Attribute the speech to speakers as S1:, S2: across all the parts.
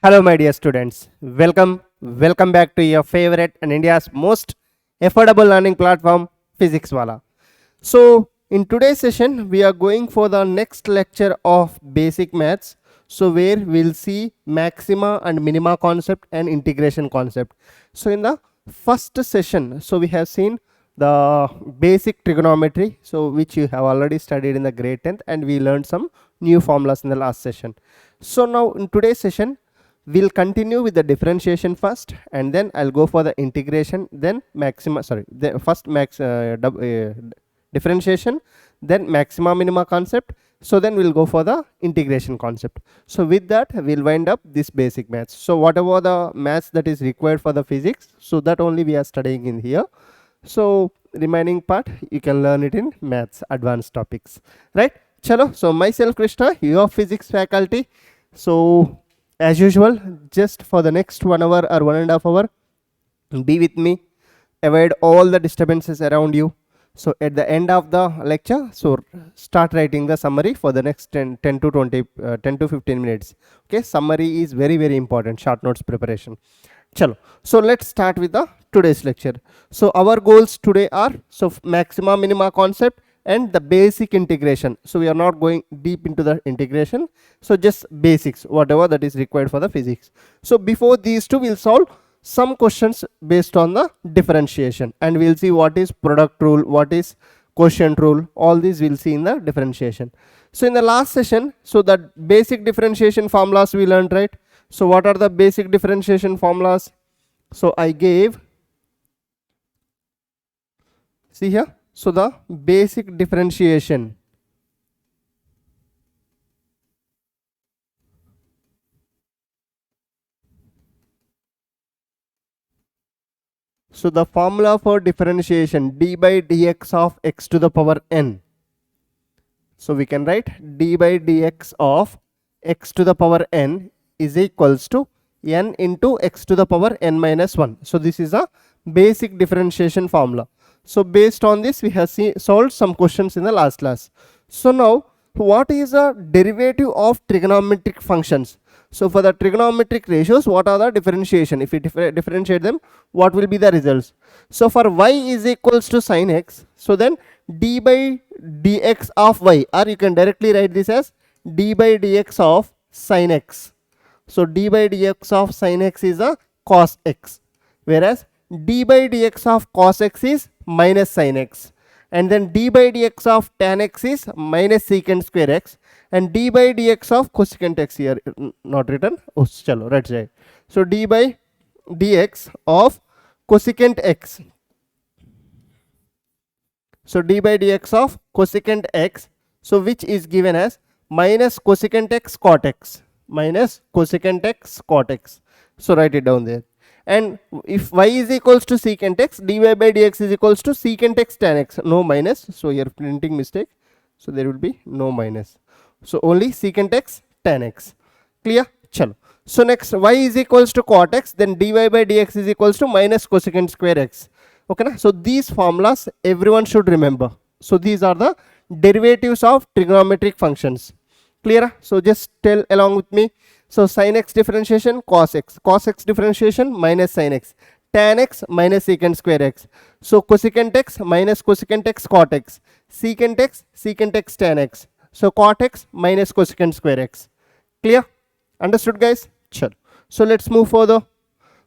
S1: Hello, my dear students. Welcome back to your favorite and India's most affordable learning platform, Physics Wala. So, in today's session, we are going for the next lecture of basic maths. So, where we'll see maxima and minima concept and integration concept. So, in the first session, so we have seen the basic trigonometry, so which you have already studied in the grade 10th, and we learned some new formulas in the last session. So, now in today's session, we'll continue with the differentiation first, and then I'll go for the integration, then maxima, differentiation, then maxima minima concept. So then we'll go for the integration concept. So with that, we'll wind up this basic maths. So whatever the maths that is required for the physics, so that only we are studying in here. So remaining part you can learn it in maths advanced topics, right? Chalo. So myself Krishna, your physics faculty. So as usual, just for the next 1 hour or 1.5 hours, be with me, avoid all the disturbances around you. So at the end of the lecture, so start writing the summary for the next 10 to 15 minutes. Okay, summary is very important, short notes preparation. Chalo. So let's start with the today's lecture. So our goals today are maxima minima concept and the basic integration. So we are not going deep into the integration, so just basics, whatever that is required for the physics. So before these two, we'll solve some questions based on the differentiation, and we'll see what is product rule, what is quotient rule, all these we'll see in the differentiation. So in the last session, so the basic differentiation formulas we learned, right? So what are the basic differentiation formulas? So I gave, see here, so the basic differentiation. So the formula for differentiation, d by dx of x to the power n. So we can write d by dx of x to the power n is equals to n into x to the power n minus 1. So this is a basic differentiation formula. So based on this, we have solved some questions in the last class. So now, what is a derivative of trigonometric functions? So for the trigonometric ratios, what are the differentiation? If we differentiate them, what will be the results? So for y is equals to sin x, so then d by dx of y, or you can directly write this as d by dx of sin x. So d by dx of sin x is a cos x, whereas d by dx of cos x is minus sin x, and then d by dx of tan x is minus secant square x, and d by dx of cosecant x here not written. Oh, chalo, right side. So d by dx of cosecant x. So d by dx of cosecant x, so which is given as minus cosecant x cot x, minus cosecant x cot x. So write it down there. And if y is equals to secant x, dy by dx is equals to secant x tan x, no minus. So here printing mistake, so there will be no minus. So only secant x tan x. Clear? Chalo. So next, y is equals to cot x, then dy by dx is equals to minus cosecant square x. Okay na? So these formulas everyone should remember. So these are the derivatives of trigonometric functions. Clear? So just tell along with me. So sin x differentiation cos x differentiation minus sin x, tan x minus secant square x. So cosecant x minus cosecant x cot x, secant x tan x. So cot x minus cosecant square x. Clear? Understood, guys? Sure. So let's move further.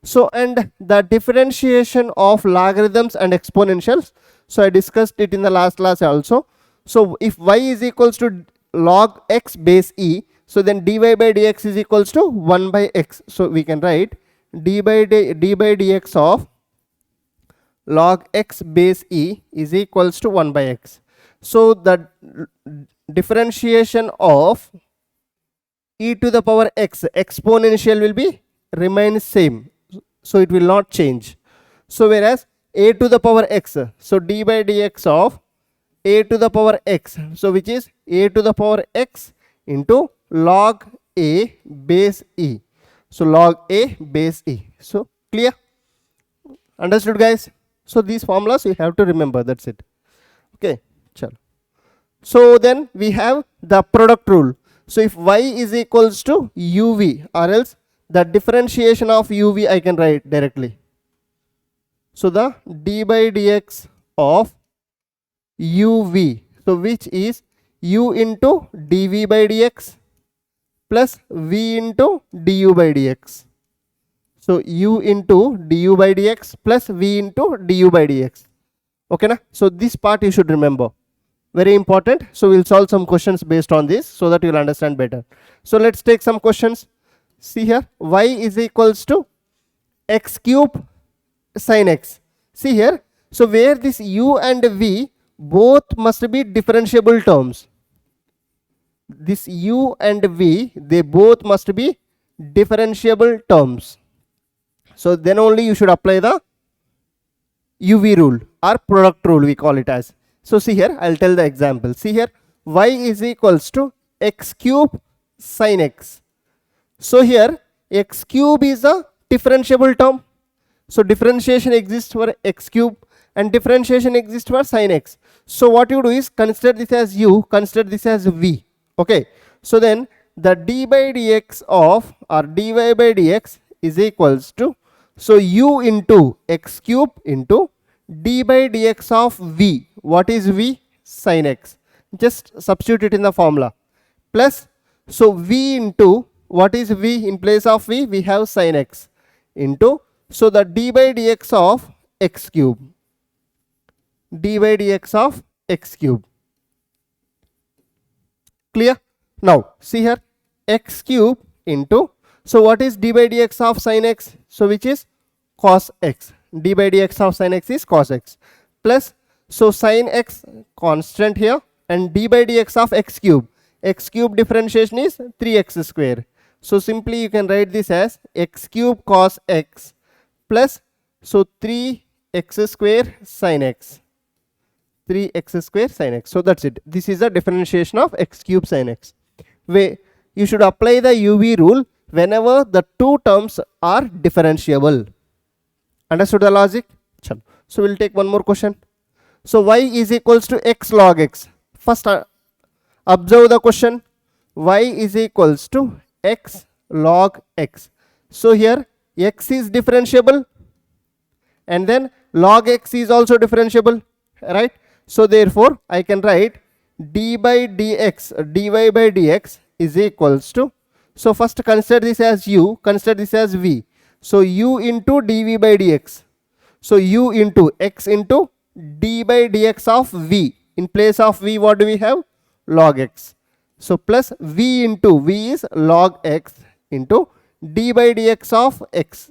S1: So and the differentiation of logarithms and exponentials. So I discussed it in the last class also. So if y is equals to log x base e, so then dy by dx is equals to 1 by x. So we can write d by dx of log x base e is equals to 1 by x. So the differentiation of e to the power x exponential will be remain same, so it will not change. So whereas a to the power x, so d by dx of a to the power x, so which is a to the power x into log a base e. So log a base e. So clear? Understood, guys? So these formulas you have to remember, that's it. Okay, chalo. So then we have the product rule. So if y is equals to uv, or else the differentiation of uv I can write directly. So the d by dx of uv, so which is u into dv by dx plus v into du by dx. So u into du by dx plus v into du by dx. Okay na? So this part you should remember, very important. So we'll solve some questions based on this so that you'll understand better. So let's take some questions. See here, y is equals to x cube sin x. See here, so where this u and v both must be differentiable terms. This u and v, they both must be differentiable terms. So then only you should apply the uv rule or product rule, we call it as. So see here, I'll tell the example. See here, y is equals to x cube sin x. So here x cube is a differentiable term. So differentiation exists for x cube and differentiation exists for sin x. So what you do is consider this as u, consider this as v. Okay. So then the d by dx of or dy by dx is equals to, so u into x cube into d by dx of v. What is v? Sin x. Just substitute it in the formula. Plus, so v into, what is v? In place of v, we have sin x into, so the d by dx of x cube. D by dx of x cube. Clear? Now, see here, x cube into, so what is d by dx of sin x? So which is cos x. D by dx of sin x is cos x. Plus, so sin x constant here and d by dx of x cube. X cube differentiation is 3x square. So simply you can write this as x cube cos x plus, so 3x square sin x. 3x square sin x. So that's it. This is the differentiation of x cube sin x. Where you should apply the uv rule whenever the two terms are differentiable. Understood the logic? Chalo. So we'll take one more question. So y is equals to x log x. First observe the question. Y is equals to x log x. So here x is differentiable and then log x is also differentiable, right? So therefore I can write d by dx, dy by dx is equals to, so first consider this as u, consider this as v. So u into dv by dx. So u into x into d by dx of v. In place of v, what do we have? Log x. So plus v into v is log x into d by dx of x.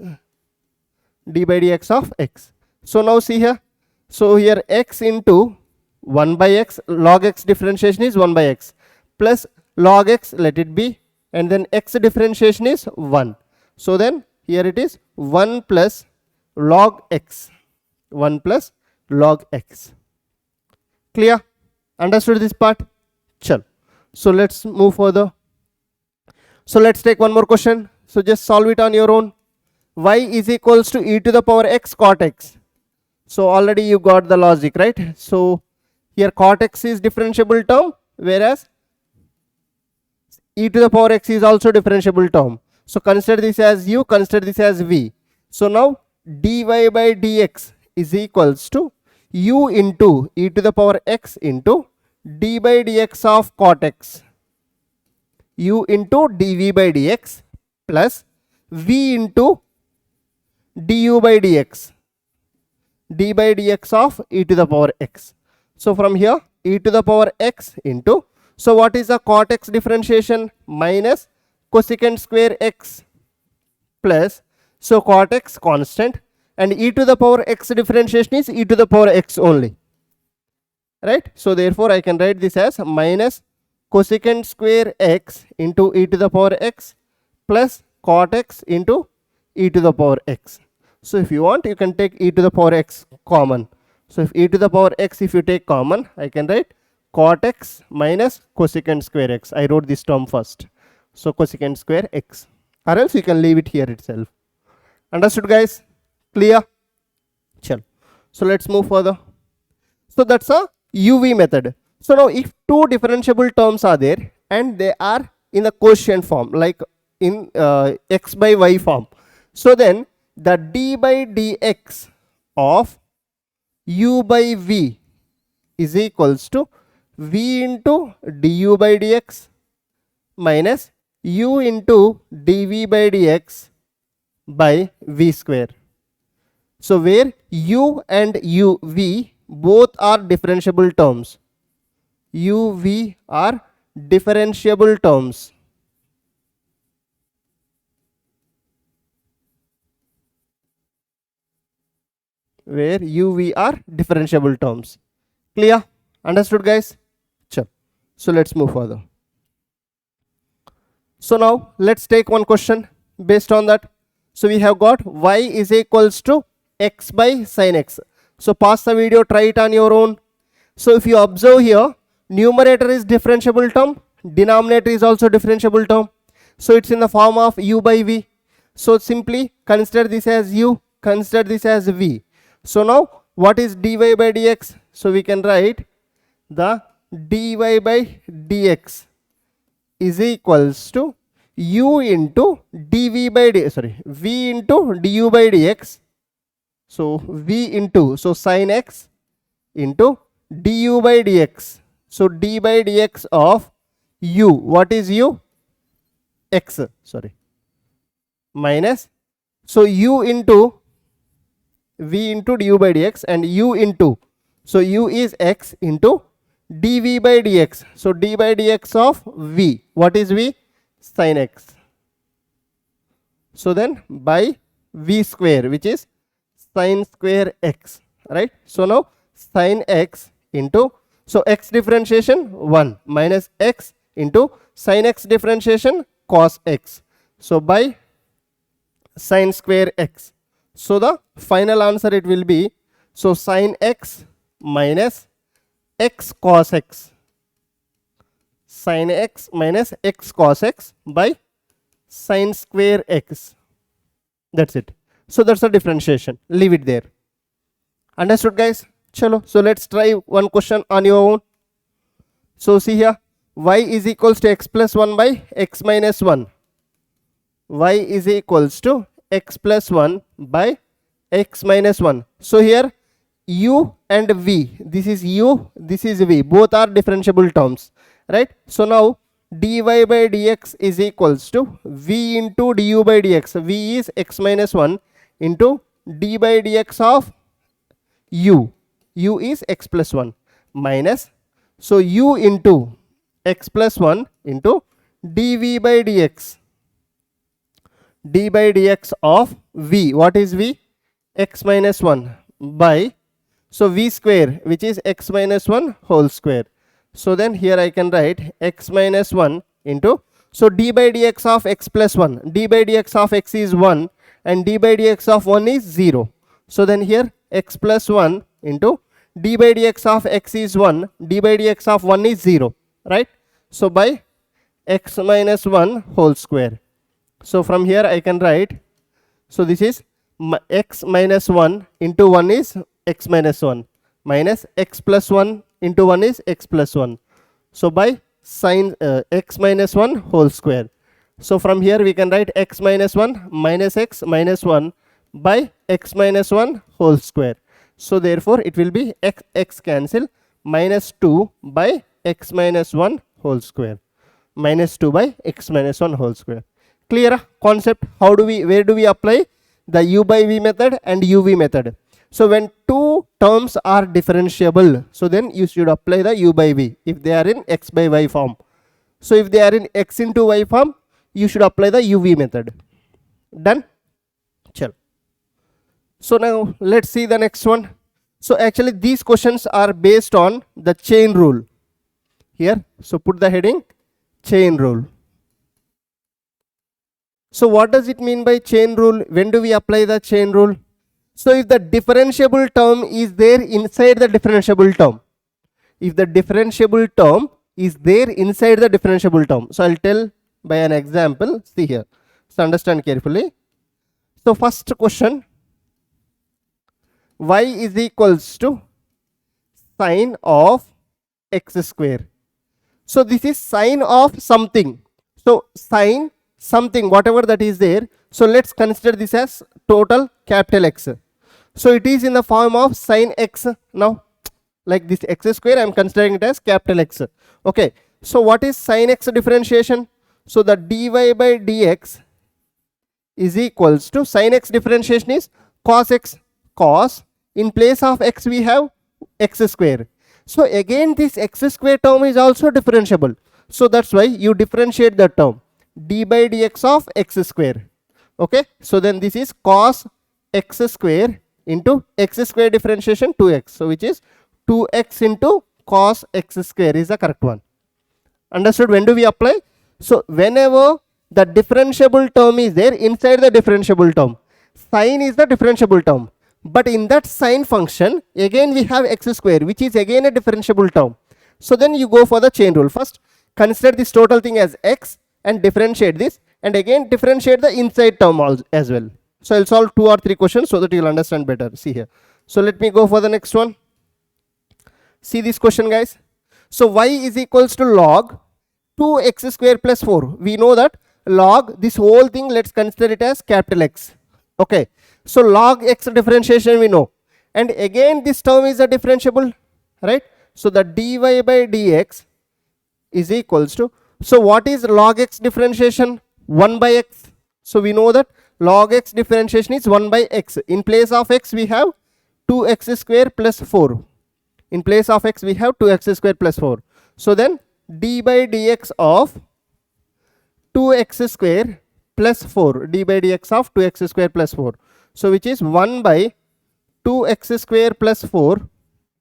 S1: D by dx of x. So now see here. So here x into 1 by x, log x differentiation is 1 by x plus log x, let it be, and then x differentiation is 1. So then here it is 1 plus log x. 1 plus log x. Clear? Understood this part? Chal. So let's move further. So let's take one more question. So just solve it on your own. Y is equals to e to the power x cot x. So already you got the logic, right? So here cot x is differentiable term, whereas e to the power x is also differentiable term. So consider this as u, consider this as v. So now dy by dx is equals to u into e to the power x into d by dx of cot x. U into dv by dx plus v into du by dx. D by dx of e to the power x. So from here e to the power x into, so what is the cot x differentiation? Minus cosecant square x plus, so cot x constant and e to the power x differentiation is e to the power x only, right? So therefore I can write this as minus cosecant square x into e to the power x plus cot x into e to the power x. So if you want, you can take e to the power x common. So if e to the power x, if you take common, I can write cot x minus cosecant square x. I wrote this term first. So cosecant square x, or else you can leave it here itself. Understood guys? Clear? Chal. So let's move further. So that's a UV method. So now if two differentiable terms are there and they are in the quotient form, like in x by y form. So then the d by dx of u by v is equals to v into du by dx minus u into dv by dx by v square. So where u and uv both are differentiable terms. uv are differentiable terms. Where uv are differentiable terms. Clear? Understood, guys? Sure. So let's move further. So now let's take one question based on that. So we have got y is equals to x by sin x. So pause the video, try it on your own. So if you observe here, numerator is differentiable term, denominator is also differentiable term. So it's in the form of u by v. So simply consider this as u, consider this as v. So now what is dy by dx? So we can write the dy by dx is equals to u into dv by d, v into du by dx. So v into, so sin x into du by dx. So d by dx of u, what is u? X, minus, so u into v into du by dx and u into, so u is x into dv by dx. So d by dx of v, what is v? Sin x. So then by v square, which is sin square x, right? So now sin x into, so x differentiation 1 minus x into sin x differentiation cos x. So by sin square x. So the final answer it will be, so sin x minus x cos x, sin x minus x cos x by sin square x. That's it. So that's the differentiation. Leave it there. Understood, guys? Chalo. So let's try one question on your own. So see here, y is equals to x plus 1 by x minus 1. Y is equals to x plus 1 by x minus 1. So here u and v, this is u, this is v, both are differentiable terms, right? So now dy by dx is equals to v into du by dx. V is x minus 1 into d by dx of u. U is x plus 1 minus, so u into x plus 1 into dv by dx. D by dx of v, what is v? X minus 1 by, so v square, which is x minus 1 whole square. So then here I can write x minus 1 into, so d by dx of x plus 1, d by dx of x is 1 and d by dx of 1 is 0. So then here x plus 1 into d by dx of x is 1, d by dx of 1 is 0, right? So by x minus 1 whole square. So from here I can write, so this is x minus 1 into 1 is x minus 1 minus x plus 1 into 1 is x plus 1. So by sin x minus 1 whole square. So from here we can write x minus 1 minus x minus 1 by x minus 1 whole square. So therefore it will be x cancel, minus 2 by x minus 1 whole square, minus 2 by x minus 1 whole square. Clear concept? How do we, where do we apply the u by v method and uv method? So when two terms are differentiable, so then you should apply the u by v if they are in x by y form. So if they are in x into y form, you should apply the uv method. Done? Chal. So now let's see the next one. So actually these questions are based on the chain rule here. So put the heading chain rule. So what does it mean by chain rule? When do we apply the chain rule? So if the differentiable term is there inside the differentiable term, if the differentiable term is there inside the differentiable term, so I'll tell by an example. See here, so understand carefully. So first question, y is equals to sine of x square. So this is sine of something. So sine something, whatever that is there. So let's consider this as total capital X. So it is in the form of sin x. Now like this x square, I am considering it as capital X. Okay, so what is sin x differentiation? So the dy by dx is equals to, sin x differentiation is cos x, cos, in place of x we have x square. So again this x square term is also differentiable. So that's why you differentiate the term d by dx of x square. Okay, so then this is cos x square into x square differentiation 2x. So which is 2x into cos x square is the correct one. Understood? When do we apply? So whenever the differentiable term is there inside the differentiable term, sine is the differentiable term, but in that sine function again we have x square, which is again a differentiable term. So then you go for the chain rule. First consider this total thing as x and differentiate this, and again differentiate the inside term as well. So I'll solve 2 or 3 questions so that you'll understand better. See here. So let me go for the next one. See this question, guys. So y is equals to log 2x square plus 4. We know that log this whole thing, let's consider it as capital X. Okay, so log x differentiation we know, and again this term is a differentiable, right? So the dy by dx is equals to, so what is log x differentiation? 1 by x. So we know that log x differentiation is 1 by x. In place of x we have 2x square plus 4. In place of x we have 2x square plus 4. So then d by dx of 2x square plus 4, d by dx of 2x square plus 4. So which is 1 by 2x square plus 4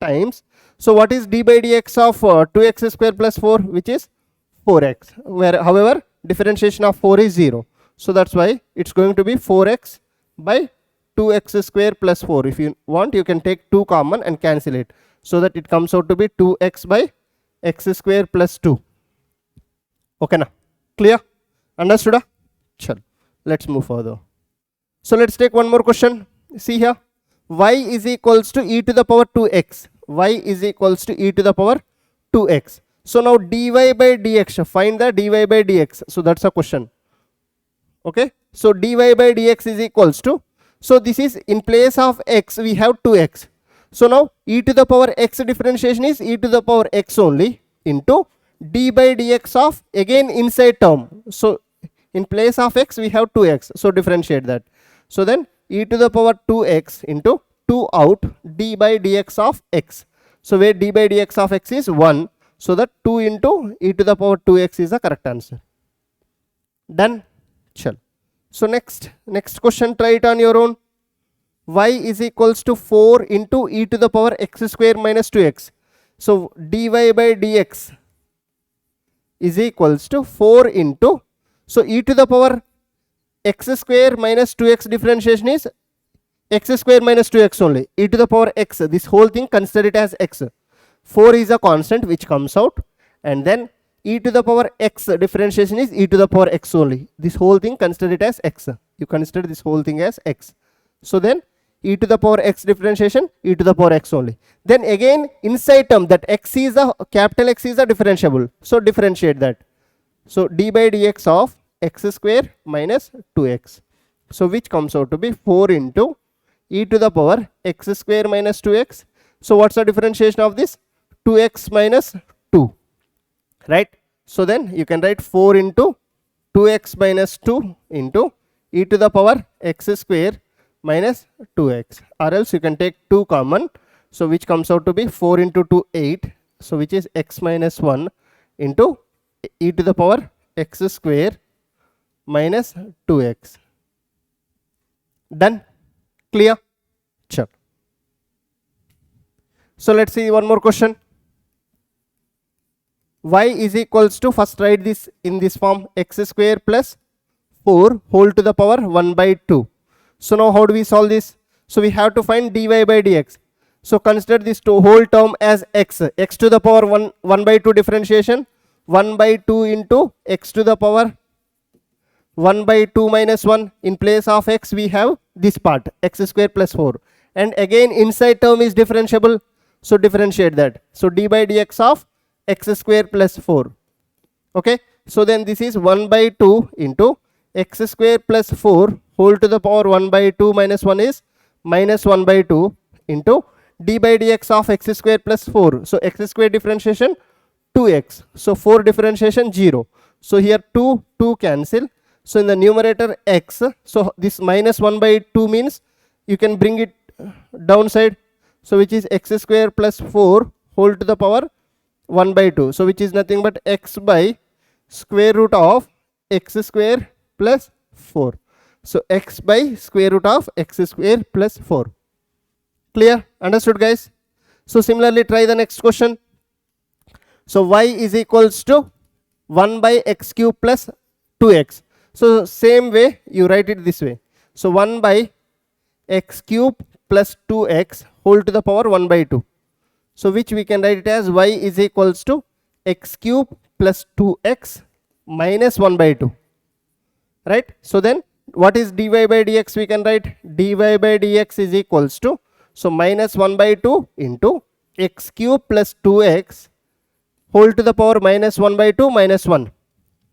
S1: times. So what is d by dx of 2x square plus 4? Which is 4x, where however differentiation of 4 is 0. So that's why it's going to be 4x by 2x square plus 4. If you want, you can take 2 common and cancel it, so that it comes out to be 2x by x square plus 2. Okay na? Clear? Understood? Chal. Let's move further. So let's take one more question. See here, y is equals to e to the power 2x. Y is equals to e to the power 2x. So now dy by dx, find the dy by dx. So that's a question. Okay, so dy by dx is equals to, so this is in place of x we have 2x. So now e to the power x differentiation is e to the power x only into d by dx of again inside term. So in place of x we have 2x, so differentiate that. So then e to the power 2x into 2 out d by dx of x. So where d by dx of x is 1, so that 2 into e to the power 2x is the correct answer. Done? Chal. So next question, try it on your own. Y is equals to 4 into e to the power x square minus 2x. So dy by dx is equals to 4 into, so e to the power x square minus 2x differentiation is x square minus 2x only. E to the power x, this whole thing consider it as x. 4 is a constant which comes out, and then e to the power x differentiation is e to the power x only. This whole thing consider it as x. You consider this whole thing as x. So then e to the power x differentiation, e to the power x only. Then again inside term, that x is a capital X is a differentiable. So differentiate that. So d by dx of x square minus 2x. So which comes out to be 4 into e to the power x square minus 2x. So what's the differentiation of this? 2x minus 2. Right? So then you can write 4 into 2x minus 2 into e to the power x square minus 2x, or else you can take 2 common. So which comes out to be 4 into 2, 8. So which is x minus 1 into e to the power x square minus 2x. Done? Clear? Sure. So let's see one more question. Y is equals to, first write this in this form, x square plus 4 whole to the power 1 by 2. So now how do we solve this? So we have to find dy by dx. So consider this whole term as x. X to the power 1 by 2 differentiation, 1 by 2 into x to the power 1 by 2 minus 1. In place of x we have this part, x square plus 4, and again inside term is differentiable, so differentiate that. So d by dx of x square plus 4. Okay, so then this is 1 by 2 into x square plus 4 whole to the power 1 by 2 minus 1 is minus 1 by 2 into d by dx of x square plus 4. So x square differentiation 2x. So 4 differentiation 0. So here 2 cancel. So in the numerator x, so this minus 1 by 2 means you can bring it downside. So which is x square plus 4 whole to the power 1 by 2. So which is nothing but x by square root of x square plus 4. So x by square root of x square plus 4. Clear? Understood, guys? So similarly, try the next question. So y is equals to 1 by x cube plus 2x. So same way you write it this way. So 1 by x cube plus 2x whole to the power 1 by 2. So which we can write it as y is equals to x cube plus 2x minus 1 by 2. Right? So then what is dy by dx? We can write dy by dx is equals to, so minus 1 by 2 into x cube plus 2x whole to the power minus 1 by 2 minus 1.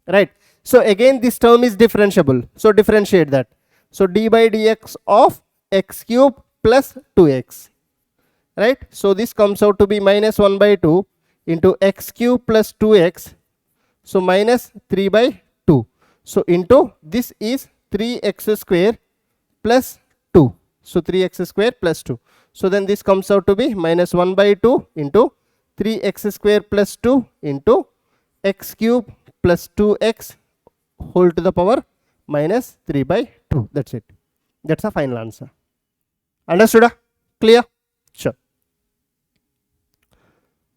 S1: Right? So again this term is differentiable. So differentiate that. So d by dx of x cube plus 2x. Right? So this comes out to be minus 1 by 2 into x cube plus 2x. So minus 3 by 2. So into this is 3x square plus 2. So 3x square plus 2. So then this comes out to be minus 1 by 2 into 3x square plus 2 into x cube plus 2x whole to the power minus 3 by 2. That's it. That's the final answer. Understood? Clear? Sure.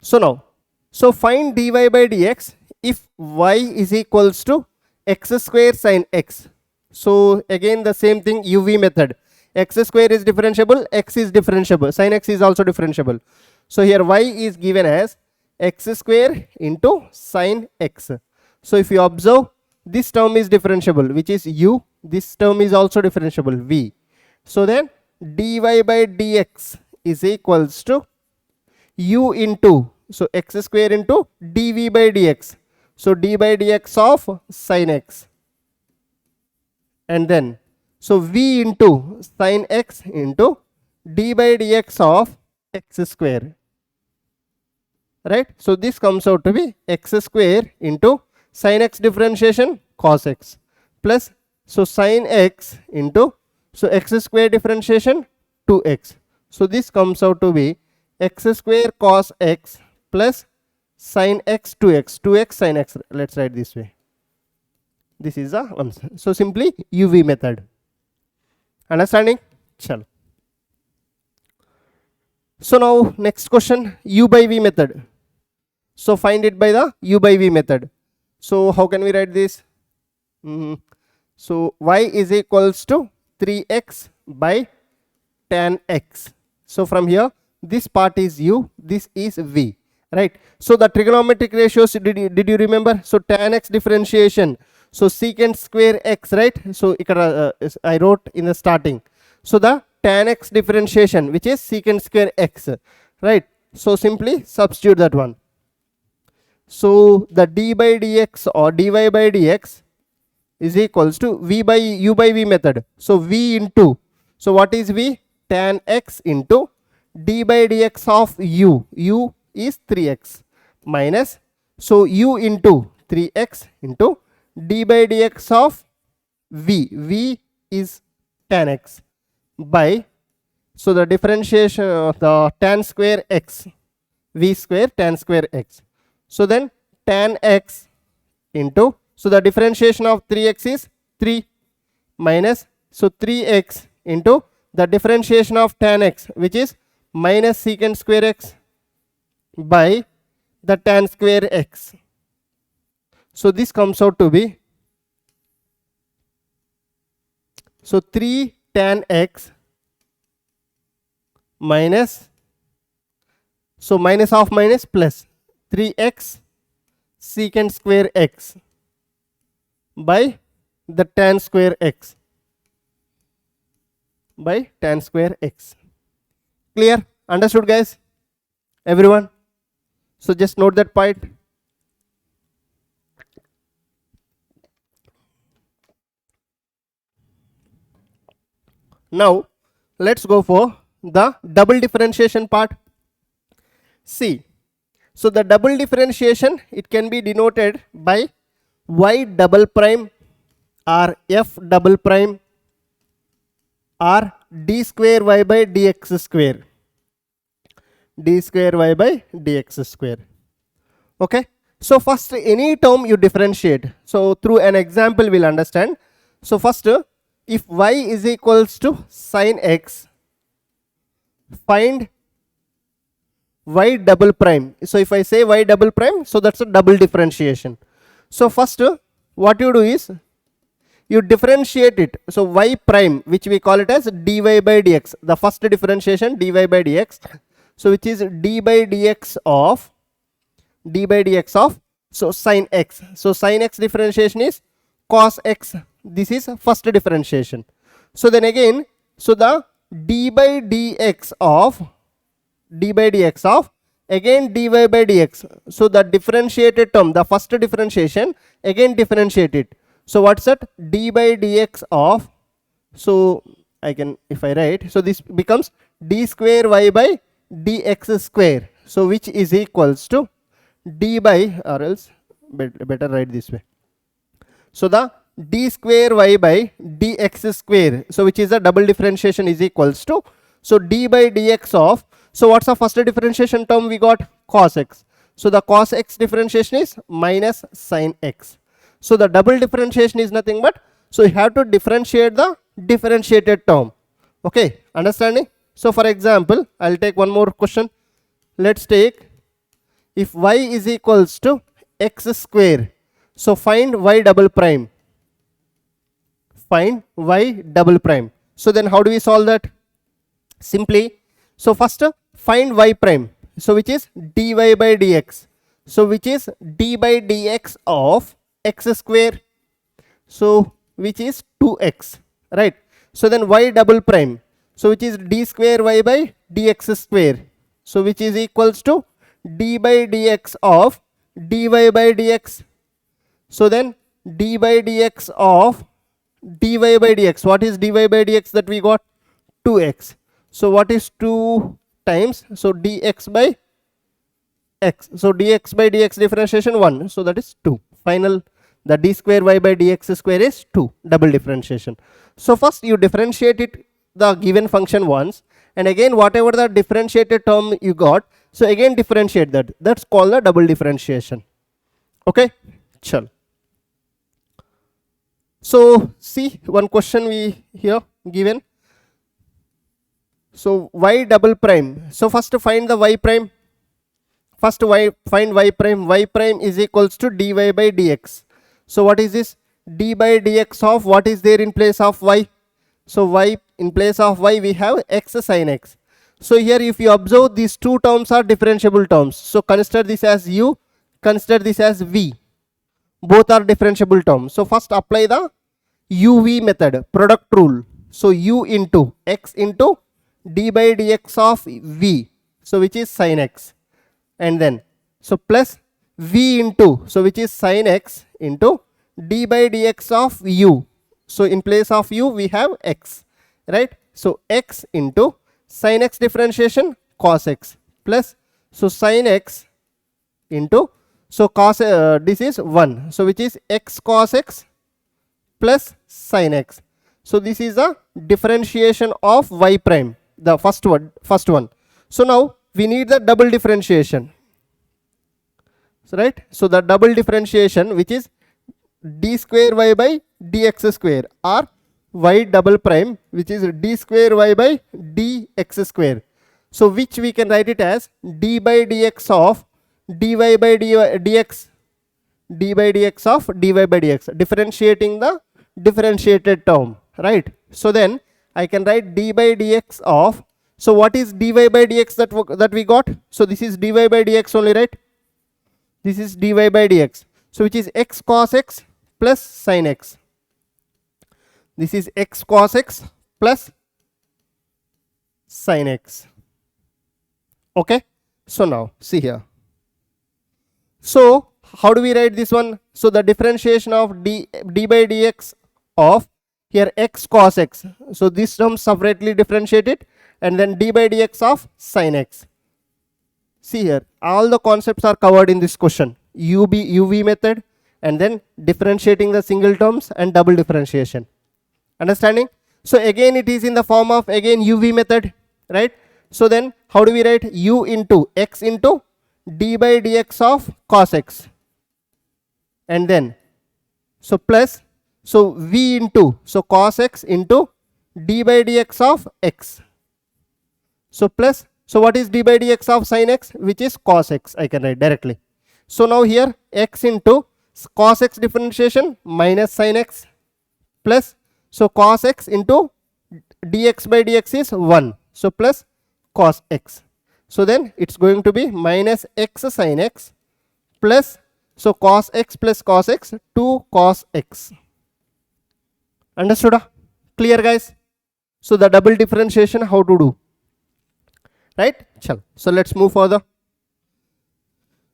S1: So now, so find dy by dx if y is equals to x square sin x. So again the same thing, UV method. X square is differentiable, x is differentiable, sin x is also differentiable. So here y is given as x square into sin x. So if you observe, this term is differentiable, which is u. This term is also differentiable, v. So then dy by dx is equals to u into, so x square into dv by dx. So d by dx of sin x. And then, so v into sin x into d by dx of x square. Right? So this comes out to be x square into sin x differentiation cos x plus, so sin x into, so x square differentiation 2x. So this comes out to be x square cos x plus sin x 2x, 2x sin x. Let's write this way. This is the answer. So simply UV method. Understanding? Chalo. So now next question, u by v method. So find it by the u by v method. So how can we write this? So y is equals to 3x by tan x. So from here, this part is u, this is v. Right? So the trigonometric ratios, did you remember? So tan x differentiation, so secant square x, right? So I wrote in the starting. So the tan x differentiation, which is secant square x, right? So simply substitute that one. So the d by dx or dy by dx is equals to v by u by v method. So v into, so what is v? Tan x into d by dx of u. U is 3x minus, so u into 3x into d by dx of v. V is tan x by, so the differentiation of the tan square x, v square tan square x. So then tan x into, so the differentiation of 3x is 3 minus, so 3x into the differentiation of tan x, which is minus secant square x by the tan square x. So this comes out to be, so 3 tan x minus, so minus of minus plus 3x secant square x by the tan square x by tan square x. Clear? Understood, guys? Everyone? So just note that point. Now let's go for the double differentiation part. See, so the double differentiation, it can be denoted by y double prime or f double prime or d square y by dx square, d square y by dx square. Okay, so first any term you differentiate, so through an example we'll understand. So first, if y is equals to sin x, find y double prime. So if I say y double prime, so that's a double differentiation. So first what you do is you differentiate it. So y prime, which we call it as dy by dx, the first differentiation dy by dx, so which is d by dx of so sin x. So sin x differentiation is cos x. This is first differentiation. So then again, so the d by dx of again dy by dx. So the differentiated term, the first differentiation, again differentiate it. So what's that? D by dx of, so I can, if I write, so this becomes d square y by dx square, so which is equals to d by, or else better write this way, so the d square y by dx square, so which is a double differentiation, is equals to, so d by dx of, so what's the first differentiation term we got? Cos x. So the cos x differentiation is minus sin x. So the double differentiation is nothing but, so you have to differentiate the differentiated term. Okay, understanding? So for example, I'll take one more question. Let's take, if y is equals to x square, so find y double prime. Find y double prime. So then how do we solve that? Simply, so first find y prime, so which is dy by dx, so which is d by dx of x square, so which is 2x, right? So then y double prime, so which is d square y by dx square, so which is equals to d by dx of dy by dx. So then d by dx of dy by dx, what is dy by dx that we got? 2x. So what is 2 times, so dx by x, so dx by dx differentiation 1, so that is 2. Final, the d square y by dx square is 2, double differentiation. So first you differentiate it, the given function once, and again whatever the differentiated term you got, so again differentiate that. That's called the double differentiation. Okay, chal. So see one question we here given. So y double prime. So first find the y prime. First find y prime. Y prime is equals to dy by dx. So what is this? D by dx of what is there in place of y? So y, in place of y we have x sin x. So here if you observe, these two terms are differentiable terms. So consider this as u, consider this as v. Both are differentiable terms. So first apply the uv method, product rule. So u into x into d by dx of v, so which is sin x, and then so plus v into, so which is sin x into d by dx of u. So in place of u we have x, right? So x into sin x differentiation cos x plus, so sin x into, so cos, this is 1, so which is x cos x plus sin x. So this is a differentiation of y prime, the first one. So now we need the double differentiation, so right? So the double differentiation, which is d square y by dx square, or y double prime, which is d square y by dx square. So which we can write it as d by dx of dy by dx, d by dx of dy by dx, differentiating the differentiated term, right? So then I can write d by dx of, so what is dy by dx that we got? So this is dy by dx only, right? This is dy by dx, so which is x cos x plus sin x. This is x cos x plus sin x. Okay, so now see here. So how do we write this one? So the differentiation of d by dx of here x cos x. So this term separately differentiated, and then d by dx of sin x. See here, all the concepts are covered in this question. UV method, and then differentiating the single terms and double differentiation. Understanding? So again it is in the form of again UV method, right? So then how do we write? U into x into d by dx of cos x, and then so plus, so v into, so cos x into d by dx of x. So plus, so what is d by dx of sin x, which is cos x, I can write directly. So now here x into cos x differentiation minus sin x, plus, so cos x into dx by dx is 1, so plus cos x. So then it's going to be minus x sin x plus, so cos x plus cos x, 2 cos x. Understood? Clear, guys? So the double differentiation how to do, right? Chalo. So let's move further.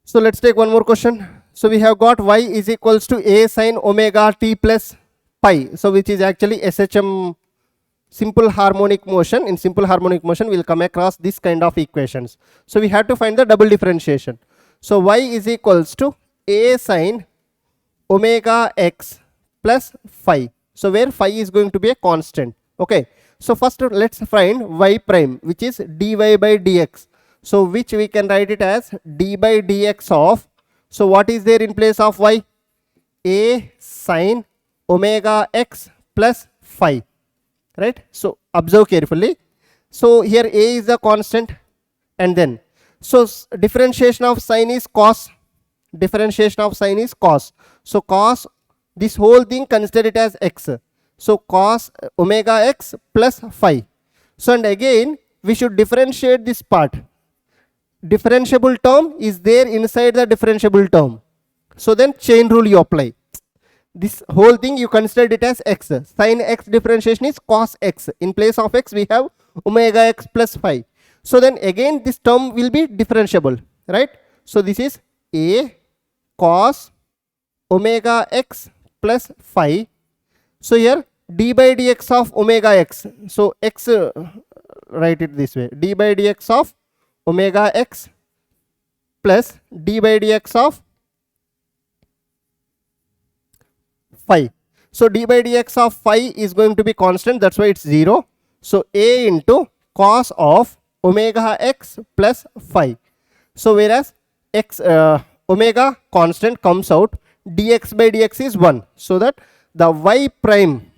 S1: So let's take one more question. So we have got y is equals to a sin omega t plus pi, so which is actually SHM, simple harmonic motion. In simple harmonic motion we'll come across this kind of equations. So we have to find the double differentiation. So y is equals to a sin omega x plus phi, so where phi is going to be a constant. Okay, so first let's find y prime, which is dy by dx, so which we can write it as d by dx of, so what is there in place of y? A sin omega x plus phi, right? So observe carefully. So here a is the constant, and then so differentiation of sin is cos, differentiation of sin is cos, so cos, this whole thing consider it as x, so cos omega x plus phi. So and again we should differentiate this part, differentiable term is there inside the differentiable term, so then chain rule you apply. This whole thing you consider it as x, sin x differentiation is cos x, in place of x we have omega x plus phi. So then again this term will be differentiable, right? So this is a cos omega x plus phi. So here d by dx of omega x, so x, write it this way, d by dx of omega x plus d by dx of phi. So d by dx of phi is going to be constant, that's why it's 0. So a into cos of omega x plus phi. So whereas x omega constant comes out, dx by dx is 1, so that the y prime,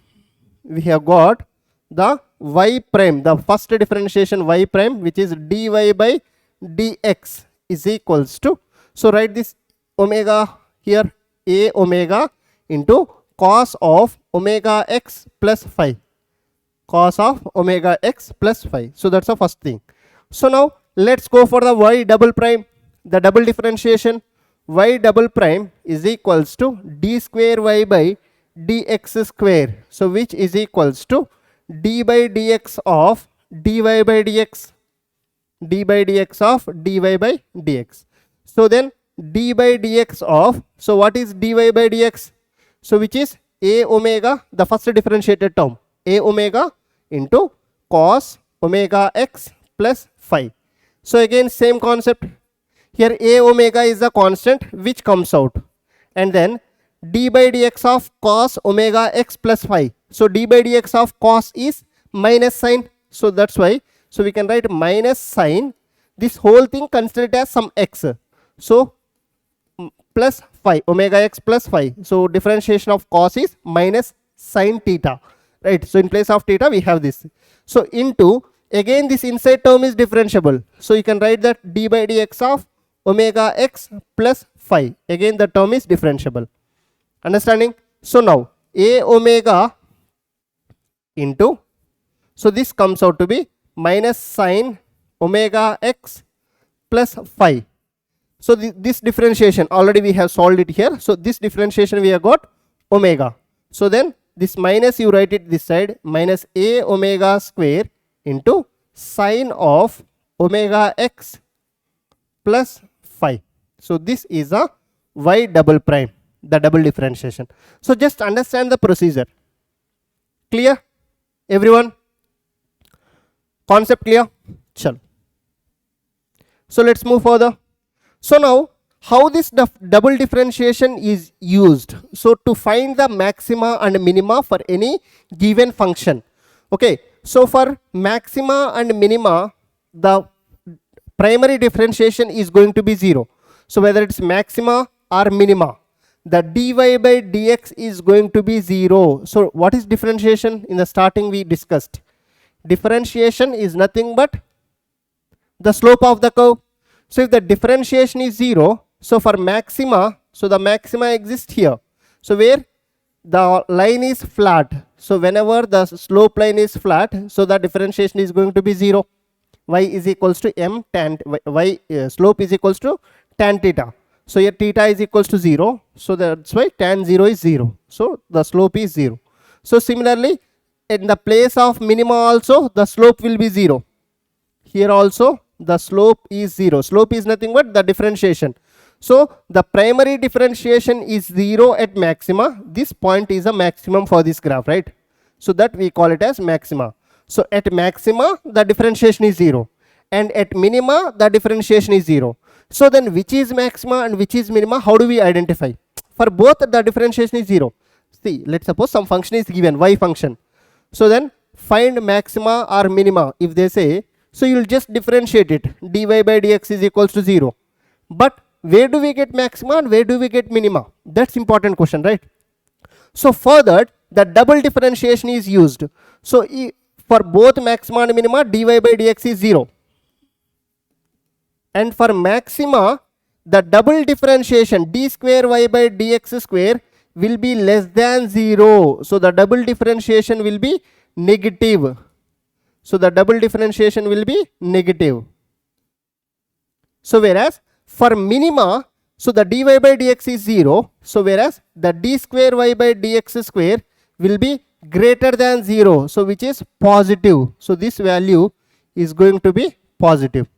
S1: we have got the y prime, the first differentiation y prime, which is dy by dx is equals to, so write this omega here, a omega into cos of omega x plus phi, cos of omega x plus phi. So that's the first thing. So now let's go for the y double prime, the double differentiation. Y double prime is equals to d square y by dx square, so which is equals to d by dx of dy by dx, d by dx of dy by dx. So then d by dx of, so what is dy by dx, so which is a omega, the first differentiated term, a omega into cos omega x plus phi. So again same concept, here a omega is the constant which comes out, and then d by dx of cos omega x plus phi, so d by dx of cos is minus sin, so that's why, so we can write minus sin, this whole thing considered as some x, so plus phi, omega x plus phi, so differentiation of cos is minus sin theta, right? So in place of theta we have this, so into, again this inside term is differentiable, so you can write that d by dx of omega x plus phi, again the term is differentiable. Understanding? So now a omega into, so this comes out to be minus sin omega x plus phi. So this differentiation already we have solved it here, so this differentiation we have got omega, so then this minus you write it this side, minus a omega square into sin of omega x plus phi. So this is a y double prime, the double differentiation. So just understand the procedure. Clear? Everyone? Concept clear? Chalo. So let's move further. So now, how this double differentiation is used? So to find the maxima and minima for any given function. Okay, so for maxima and minima, the primary differentiation is going to be 0. So whether it's maxima or minima, the dy by dx is going to be 0. So what is differentiation? In the starting we discussed. Differentiation is nothing but the slope of the curve. So if the differentiation is 0, so for maxima, so the maxima exists here. So where the line is flat. So whenever the slope line is flat, so the differentiation is going to be 0. Y is equals to m tan slope is equals to tan theta. So here theta is equals to 0. So that's why tan 0 is 0. So the slope is 0. So similarly, in the place of minima also, the slope will be 0. Here also the slope is 0. Slope is nothing but the differentiation. So the primary differentiation is 0 at maxima. This point is a maximum for this graph, right? So that we call it as maxima. So at maxima the differentiation is 0, and at minima the differentiation is 0. So then which is maxima and which is minima? How do we identify? For both the differentiation is 0. See, let's suppose some function is given, y function. So then find maxima or minima. If they say, so you will just differentiate it. Dy by dx is equals to 0. But where do we get maxima and where do we get minima? That's important question, right? So for that, the double differentiation is used. So for both maxima and minima, dy by dx is 0. And for maxima, the double differentiation d square y by dx square will be less than 0. So the double differentiation will be negative. So the double differentiation will be negative. So whereas for minima, so the dy by dx is 0. So whereas the d square y by dx square will be greater than 0. So which is positive. So this value is going to be positive.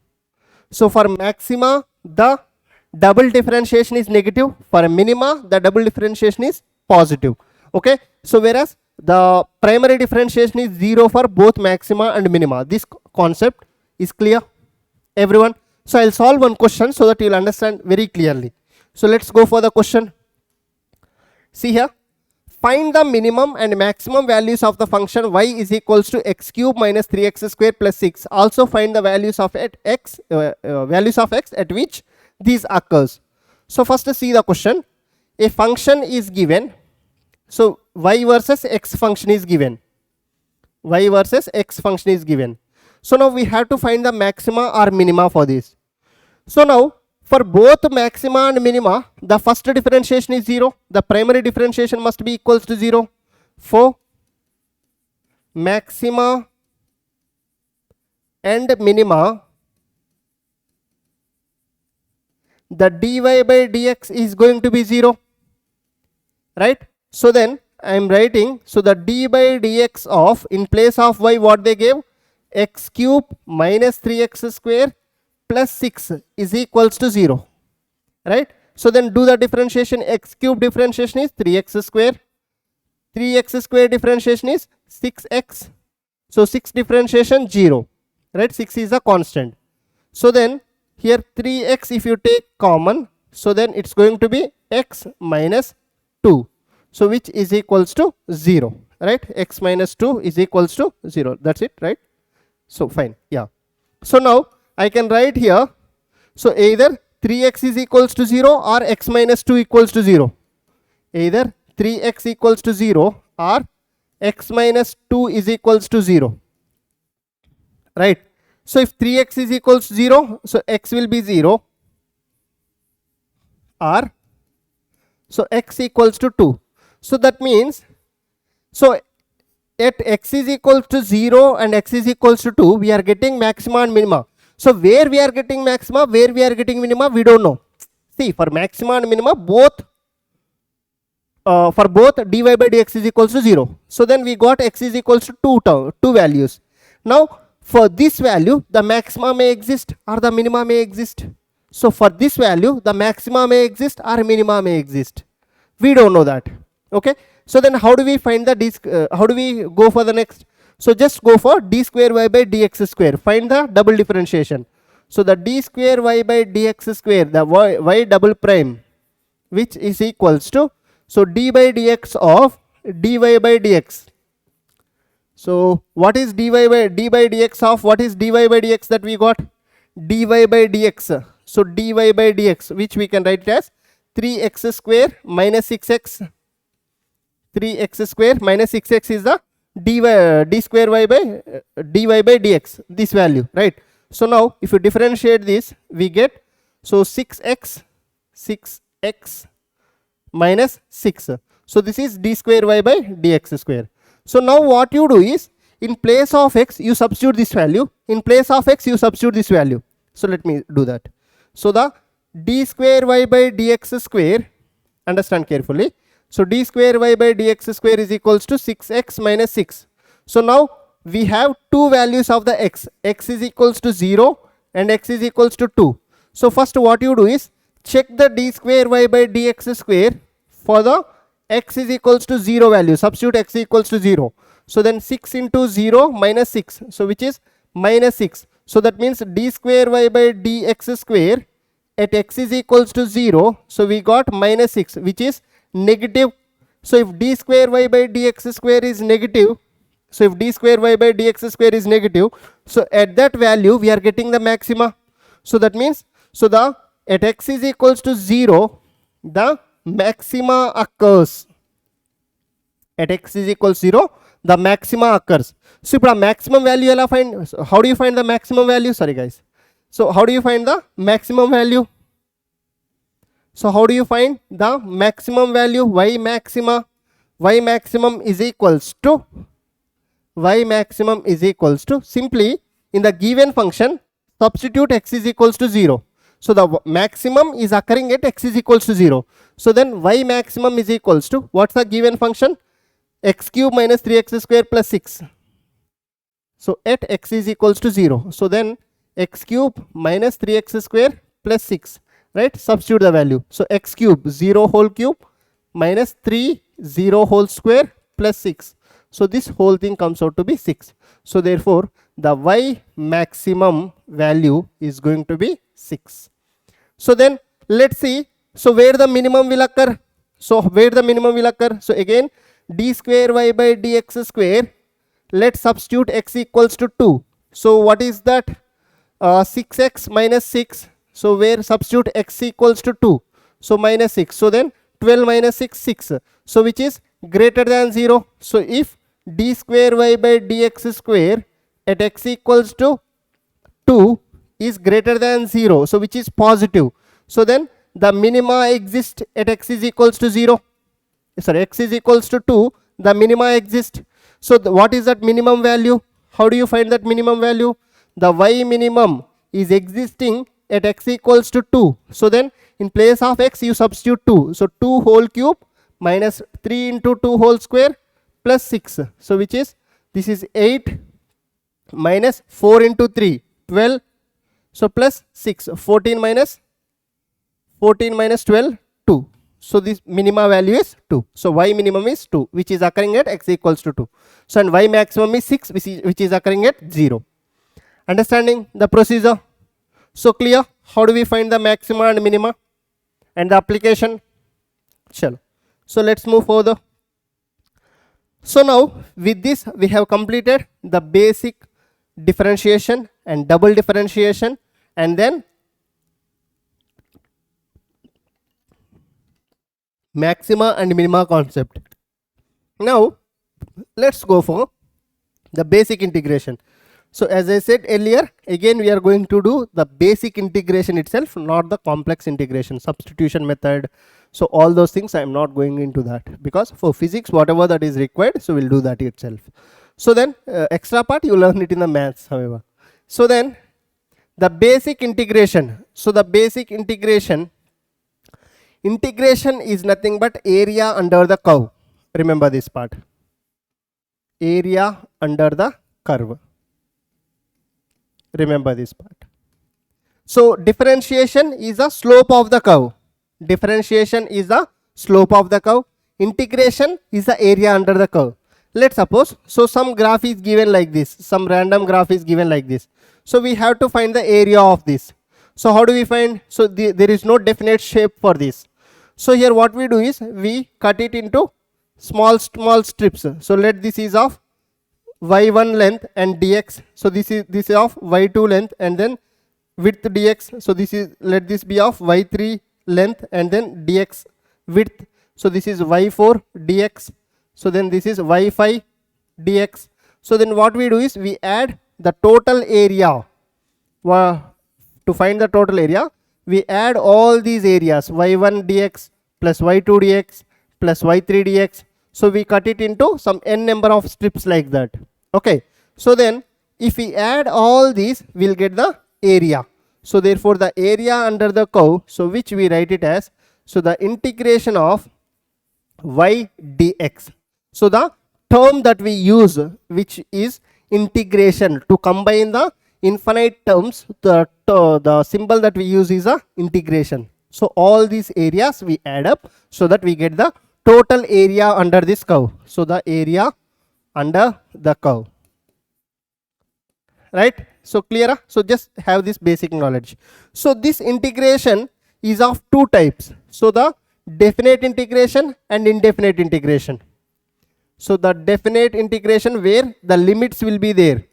S1: So for maxima, the double differentiation is negative. For minima, the double differentiation is positive. Okay. So whereas the primary differentiation is 0 for both maxima and minima. This concept is clear, everyone? So I'll solve one question so that you'll understand very clearly. So let's go for the question. See here, find the minimum and maximum values of the function y is equals to x cube minus 3x square plus 6. Also find the values of x at which these occurs. So first see the question. A function is given. So y versus x function is given. Y versus x function is given. So now we have to find the maxima or minima for this. So now for both maxima and minima, the first differentiation is 0. The primary differentiation must be equals to 0. For maxima and minima, the dy by dx is going to be 0, right? So then I am writing, so the d by dx of, in place of y, what they gave, x cube minus 3x square plus 6 is equals to 0, right? So then do the differentiation. X cube differentiation is 3x square, 3x square differentiation is 6x. So 6 differentiation 0, right? 6 is a constant. So then here 3x if you take common, so then it's going to be x minus 2. So which is equals to 0, right? X minus 2 is equals to 0. That's it, right? So fine, yeah. So now I can write here, so either 3x is equals to 0 or x minus 2 equals to 0. Either 3x equals to 0 or x minus 2 is equals to 0, right? So if 3x is equals to 0, so x will be 0, or so x equals to 2. So that means, so at x is equals to 0 and x is equals to 2, we are getting maxima and minima. So where we are getting maxima, where we are getting minima, we don't know. See, for maxima and minima, both for both dy by dx is equals to 0. So then we got x is equals to 2 values. Now for this value, the maxima may exist or the minima may exist. So for this value, the maxima may exist or minima may exist. We don't know that. Okay. So then how do we find the how do we go for the next? So just go for d square y by dx square. Find the double differentiation. So the d square y by dx square, the y double prime, which is equals to, so d by dx of dy by dx. So what is d by dx of, what is dy by dx that we got? Dy by dx. So dy by dx, which we can write it as 3x square minus 6x. 3x square minus 6x is the d square y by dy by dx, this value, right? So now if you differentiate this, we get, so 6x minus 6. So this is d square y by dx square. So now what you do is, in place of x you substitute this value, in place of x you substitute this value. So let me do that. So the d square y by dx square, understand carefully, so d square y by dx square is equals to 6x minus 6. So now we have two values of the x is equals to 0 and x is equals to 2. So first what you do is, check the d square y by dx square for the x is equals to 0 value, substitute x equals to 0. So then 6 into 0 minus 6, so which is minus 6. So that means d square y by dx square at x is equals to 0, so we got minus 6, which is negative. So if d square y by dx square is negative, so if d square y by dx square is negative, so at that value we are getting the maxima. So that means, so the at x is equals to 0, the maxima occurs. At x is equals 0, the maxima occurs. So if the maximum value ela find, so how do you find the maximum value? Sorry guys. So how do you find the maximum value? So how do you find the maximum value? Y maxima, y maximum is equals to, y maximum is equals to, simply in the given function substitute x is equals to 0. So the maximum is occurring at x is equals to 0. So then y maximum is equals to, what's the given function? X cube minus 3x square plus 6. So at x is equals to 0. So then x cube minus 3x square plus 6, right? Substitute the value. So x cube 0 whole cube minus 3 0 whole square plus 6. So this whole thing comes out to be 6. So therefore the y maximum value is going to be 6. So then let's see, so where the minimum will occur? So where the minimum will occur? So again, d square y by dx square, let's substitute x equals to 2. So what is that? 6x minus 6. So where substitute x equals to 2, so minus 6. So then 12 minus 6, 6. So which is greater than 0. So if d square y by dx square at x equals to 2 is greater than 0, so which is positive, so then the minima exist at x is equals to 0. Sorry, x is equals to 2, the minima exist. So what is that minimum value? How do you find that minimum value? The y minimum is existing at x equals to 2. So then in place of x you substitute 2. So 2 whole cube minus 3 into 2 whole square plus 6. So which is, this is 8 minus 4 into 3, 12. So plus 6, 14 minus 12, 2. So this minima value is 2. So y minimum is 2, which is occurring at x equals to 2. So and y maximum is 6, which is occurring at 0. Understanding the procedure? So clear? How do we find the maxima and minima and the application? Chalo. So let's move further. So now with this we have completed the basic differentiation and double differentiation, and then maxima and minima concept. Now let's go for the basic integration. So as I said earlier, again we are going to do the basic integration itself, not the complex integration, substitution method. So all those things I am not going into that, because for physics whatever that is required, so we'll do that itself. So then extra part you learn it in the maths, however. So then the basic integration. So the basic integration is nothing but area under the curve. Remember this part, area under the curve. Remember this part. So differentiation is the slope of the curve. Differentiation is the slope of the curve. integration is the area under the curve. Let's suppose, so some graph is given like this, some random graph is given like this. So we have to find the area of this. So how do we find? So there is no definite shape for this. So here what we do is we cut it into small strips. So let this is of y1 length and dx. So this is of y2 length and then width dx. So let this be of y3 length and then dx width. So this is y4 dx. So then this is y5 dx. So then what we do is we add the total area. To find the total area, we add all these areas, y1 dx plus y2 dx plus y3 dx. So we cut it into some n number of strips like that. Okay. So then if we add all these, we'll get the area. So therefore the area under the curve, so which we write it as, so the integration of y dx. So the term that we use, which is integration, to combine the infinite terms, the symbol that we use is a integration. So all these areas we add up so that we get the total area under this curve. So the area under the curve, right? So clear? So just have this basic knowledge. So this integration is of two types. So the definite integration and indefinite integration. So the definite integration where the limits will be there,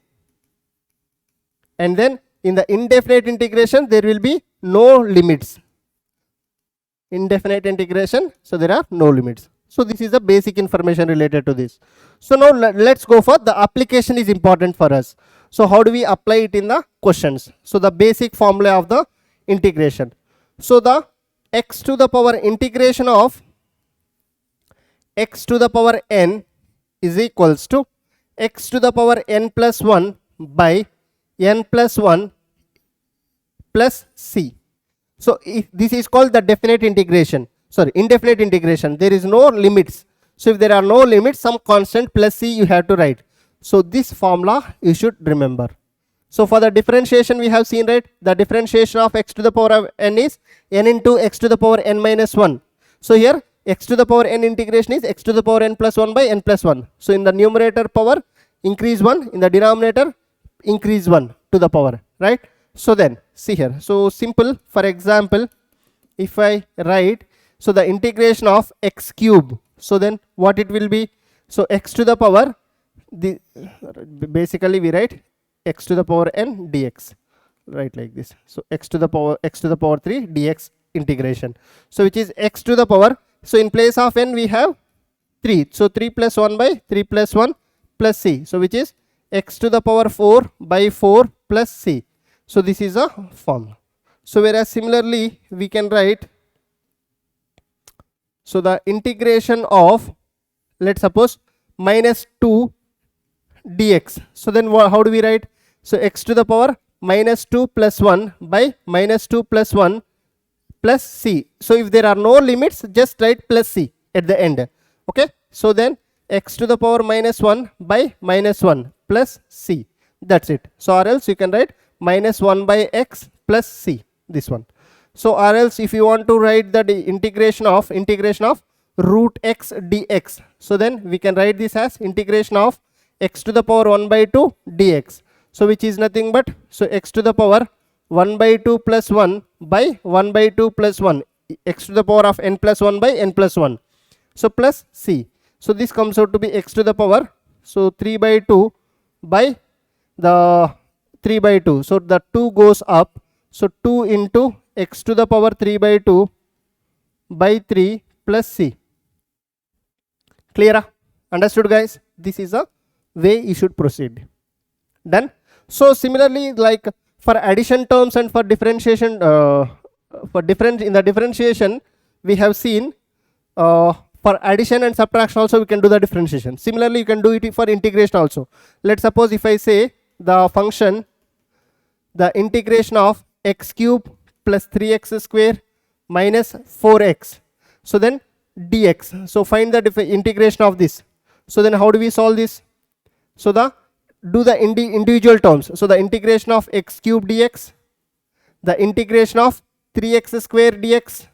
S1: and then in the indefinite integration there will be no limits. Indefinite integration, so there are no limits. So this is the basic information related to this. So now let's go for the application is important for us. So how do we apply it in the questions? So the basic formula of the integration. So the x to the power integration of x to the power n is equals to x to the power n plus 1 by n plus 1 plus c. So if this is called the definite integration, sorry, indefinite integration. There is no limits. So if there are no limits, some constant plus c you have to write. So this formula you should remember. So for the differentiation we have seen, right, the differentiation of x to the power of n is n into x to the power n minus 1. So here x to the power n integration is x to the power n plus 1 by n plus 1. So in the numerator power increase 1, in the denominator increase 1 to the power, right? So then see here, so simple. For example, if I write, so the integration of x cube, so then what it will be? So x to the power, basically we write x to the power n dx, right, like this. So x to the power 3 dx integration, so which is x to the power, so in place of n we have 3, so 3 plus 1 by 3 plus 1 plus c, so which is x to the power 4 by 4 plus c. So this is a formula. So whereas similarly we can write, so the integration of, let's suppose, minus 2 dx. So then how do we write? So x to the power minus 2 plus 1 by minus 2 plus 1 plus c. So if there are no limits, just write plus c at the end. Okay. So then x to the power minus 1 by minus 1 plus c. That's it. So or else you can write minus 1 by x plus c, this one. So or else if you want to write the integration of root x dx, so then we can write this as integration of x to the power 1 by 2 dx. So which is nothing but, so x to the power 1 by 2 plus 1 by 1 by 2 plus 1, x to the power of n plus 1 by n plus 1. So plus c. So this comes out to be x to the power, so 3 by 2 by the 3 by 2. So the 2 goes up. So 2 into x to the power 3 by 2 by 3 plus c. Clear? Understood, guys? This is a way you should proceed. Done? So similarly, like for addition terms and for differentiation, in the differentiation we have seen, for addition and subtraction also we can do the differentiation. Similarly you can do it for integration also. Let's suppose if I say the function, the integration of x cube plus 3x square minus 4x, so then dx. So find the integration of this. So then how do we solve this? So do the individual terms. So the integration of x cube dx, the integration of 3x square dx,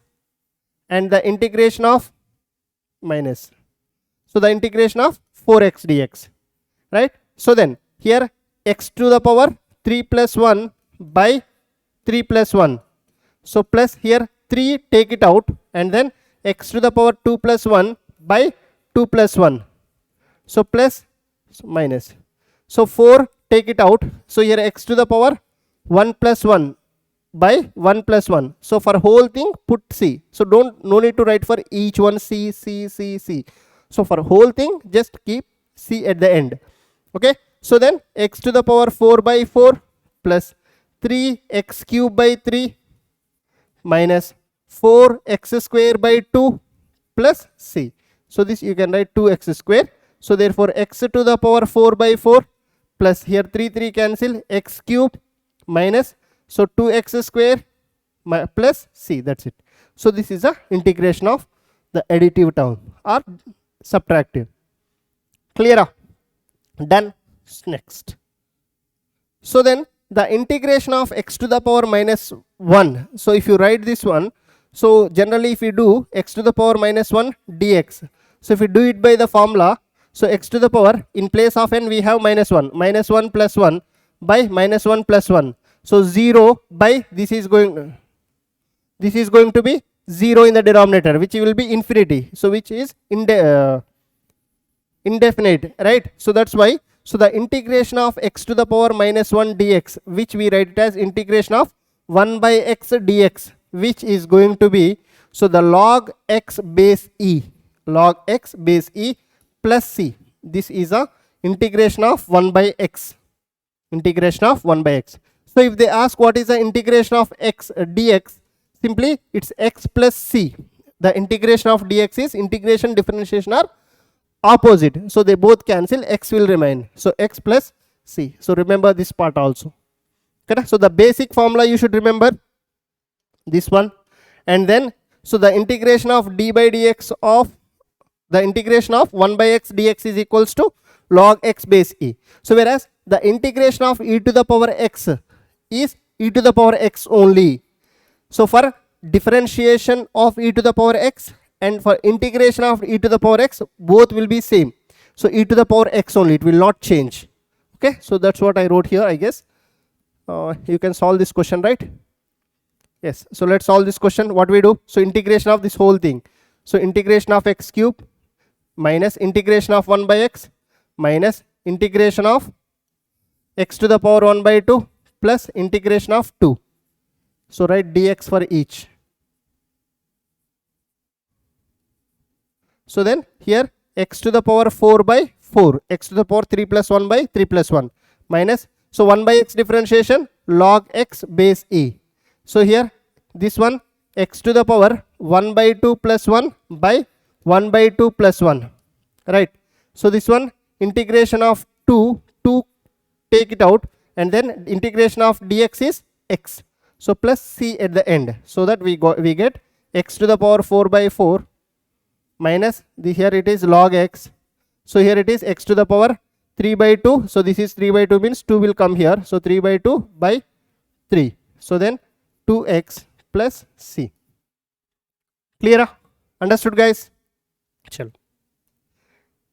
S1: and the integration of minus. So the integration of 4x dx, right? So then here x to the power 3 plus 1 by 3 plus 1. So plus here 3 take it out, and then x to the power 2 plus 1 by 2 plus 1. So plus minus. So 4 take it out. So here x to the power 1 plus 1 by 1 plus 1. So for whole thing put c. So no need to write for each one c, c, c, c. So for whole thing just keep c at the end. Okay. So then x to the power 4 by 4 plus 3x cube by 3 minus 4x square by 2 plus c. So this you can write 2x square. So therefore x to the power 4 by 4 plus here 3 cancel, x cube minus, so 2x square plus c, that's it. So this is a integration of the additive term or subtractive. Clear? Done. Next. So then the integration of x to the power minus 1. So if you write this one, so generally if you do x to the power minus 1 dx. So if you do it by the formula, so x to the power in place of n we have minus 1 plus 1 by minus 1 plus 1. So 0 by this is going to be 0 in the denominator, which will be infinity. So which is indefinite, right? So that's why. So the integration of x to the power minus 1 dx, which we write it as integration of 1 by x dx, which is going to be, so the log x base e plus c. This is a integration of 1 by x. Integration of 1 by x. So if they ask what is the integration of x dx, simply it's x plus c. The integration of dx is integration, differentiation are opposite. So they both cancel, x will remain. So x plus c. So remember this part also. Okay? So the basic formula you should remember this one. And then so the integration of d by dx of the integration of 1 by x dx is equals to log x base e. So whereas the integration of e to the power x is e to the power x only. So for differentiation of e to the power x and for integration of e to the power x, both will be same. So e to the power x only, it will not change. Okay, so that's what I wrote here, I guess. You can solve this question, right? Yes, so let's solve this question. What we do? So integration of this whole thing. So integration of x cube minus integration of 1 by x minus integration of x to the power 1 by 2 plus integration of 2. So write dx for each. So then here x to the power 4 by 4, x to the power 3 plus 1 by 3 plus 1 minus, so 1 by x differentiation log x base e. So here this one x to the power 1 by 2 plus 1 by 1 by 2 plus 1, right? So this one integration of 2 take it out, and then integration of dx is x. So plus c at the end, so that we get x to the power 4 by 4 minus here it is log x. So here it is x to the power 3 by 2. So this is 3 by 2 means 2 will come here. So 3 by 2 by 3. So then 2x plus c. Clear? Understood, guys? Chalo.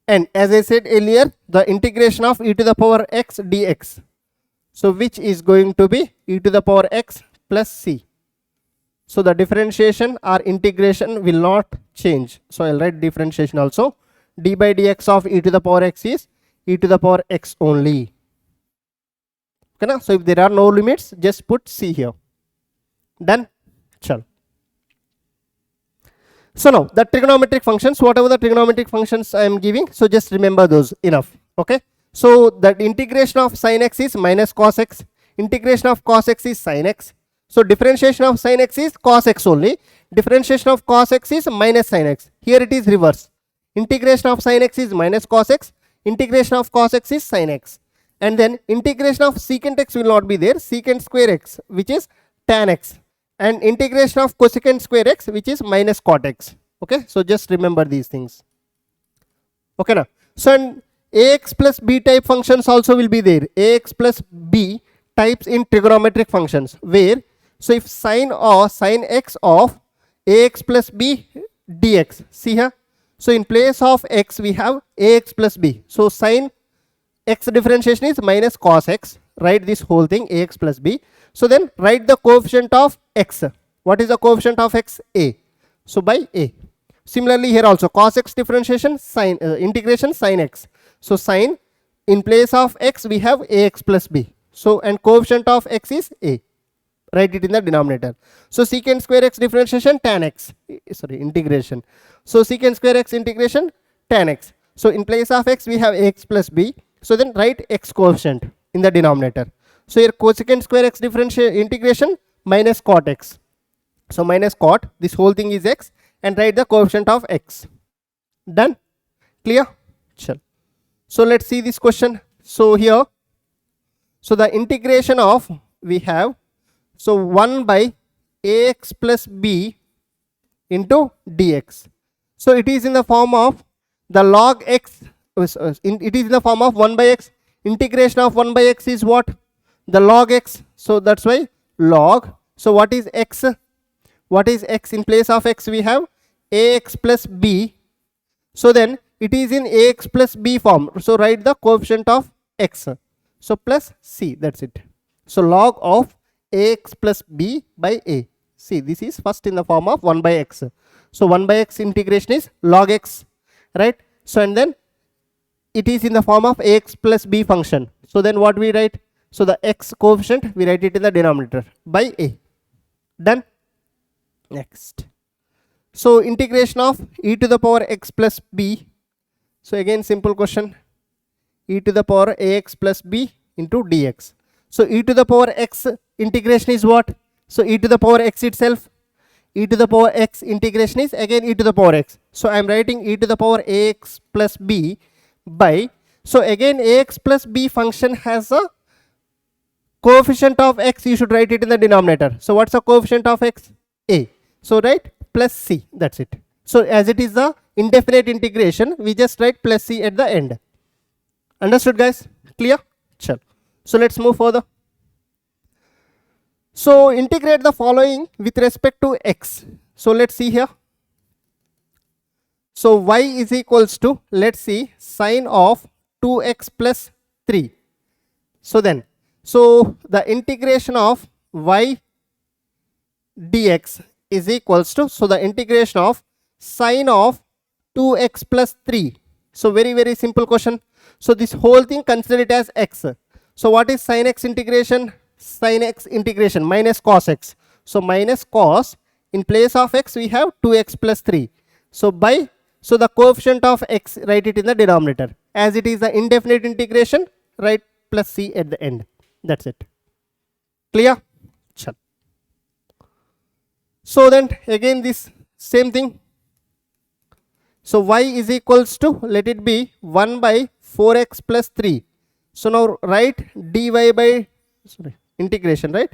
S1: And as I said earlier, the integration of e to the power x dx, so which is going to be e to the power x plus c. So the differentiation or integration will not change. So I'll write differentiation also. D by dx of e to the power x is e to the power x only. Okay, na? So if there are no limits, just put c here. Done? Chalo. So now the trigonometric functions, whatever the trigonometric functions I am giving, so just remember those, enough. Okay. So that integration of sin x is minus cos x, integration of cos x is sin x. So differentiation of sin x is cos x only, differentiation of cos x is minus sin x. Here it is reverse. Integration of sin x is minus cos x, integration of cos x is sin x. And then integration of secant x will not be there, secant square x, which is tan x. And integration of cosecant square x, which is minus cot x. Okay, so just remember these things. Okay, now so and ax plus b type functions also will be there. Ax plus b types in trigonometric functions, where so if sine x of ax plus b dx, see here, So in place of x we have ax plus b. So sin x differentiation is minus cos x. Write this whole thing ax plus b. So then write the coefficient of x. What is the coefficient of x? A. So by a. Similarly here also cos x differentiation sin integration sin x. So sin in place of x we have ax plus b. So and coefficient of x is a. Write it in the denominator. So secant square x differentiation tan x. Integration. So secant square x integration tan x. So in place of x we have x plus b. So then write x coefficient in the denominator. So here cosecant square x differentiation integration minus cot x. So minus cot, this whole thing is x, and write the coefficient of x. Done? Clear? Sure. So let's see this question. So here, so the integration of we have, so 1 by ax plus b into dx. So it is in the form of the log x, it is in the form of 1 by x. Integration of 1 by x is what? The log x. So that's why log. So what is x? What is x? In place of x we have ax plus b. So then it is in ax plus b form. So write the coefficient of x. So plus c, that's it. So log of ax plus b by a. See, this is first in the form of 1 by x. So 1 by x integration is log x, right? So and then it is in the form of ax plus b function. So then what we write? So the x coefficient we write it in the denominator by a. Done? Next. So integration of e to the power x plus b. So again simple question. E to the power ax plus b into dx. So e to the power x integration is what? So e to the power x itself. E to the power x integration is again e to the power x. So I am writing e to the power ax plus b by, so again ax plus b function has a coefficient of x, you should write it in the denominator. So what's the coefficient of x? A. So write plus c, that's it. So as it is the indefinite integration, we just write plus c at the end. Understood guys? Clear? Sure. So let's move further. So integrate the following with respect to x. So let's see here. So y is equals to, let's see, sine of 2x plus 3. So then, so the integration of y dx is equals to, so the integration of sine of 2x plus 3. So very simple question. So this whole thing consider it as x. So what is sin x integration? Sin x integration minus cos x. So minus cos, in place of x we have 2x plus 3. So by, so the coefficient of x, write it in the denominator. As it is the indefinite integration, write plus c at the end. That's it. Clear? Chal. So then again this same thing. So y is equals to, let it be 1 by 4x plus 3. So now write dy by, integration, right?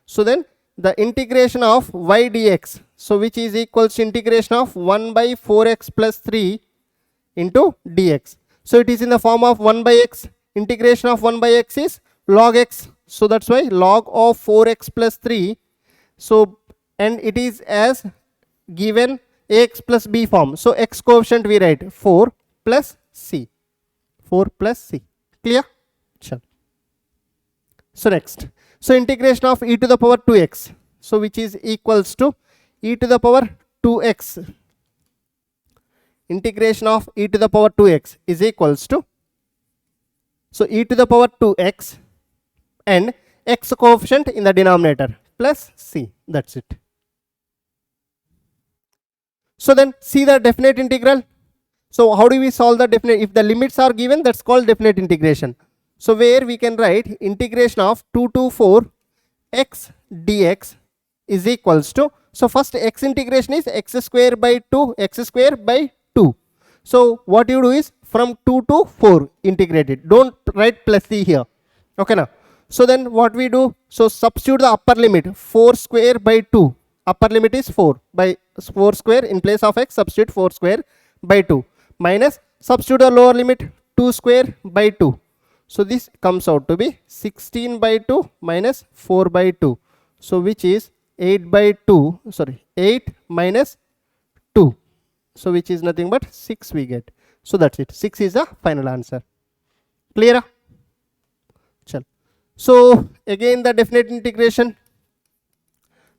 S1: So then the integration of y dx, so which is equals to integration of 1 by 4x plus 3 into dx. So it is in the form of 1 by x. Integration of 1 by x is log x. So that's why log of 4x plus 3. So and it is as given ax plus b form. So x coefficient we write 4 plus c. 4 plus c. Clear? Sure. So next. So integration of e to the power 2x. So which is equals to e to the power 2x. Integration of e to the power 2x is equals to, so e to the power 2x and x coefficient in the denominator plus c. That's it. So then see the definite integral. So how do we solve the definite? If the limits are given, that's called definite integration. So where we can write integration of 2 to 4 x dx is equals to, so first x integration is x square by 2, x square by 2. So what you do is from 2 to 4 integrate it. Don't write plus c here. Okay now. So then what we do? So substitute the upper limit 4 square by 2. Upper limit is 4 by 4 square, in place of x substitute 4 square by 2 minus substitute the lower limit 2 square by 2. So this comes out to be 16 by 2 minus 4 by 2. So which is 8 by 2, sorry, 8 minus 2. So which is nothing but 6 we get. So that's it. 6 is the final answer. Clear? Chal. So again the definite integration.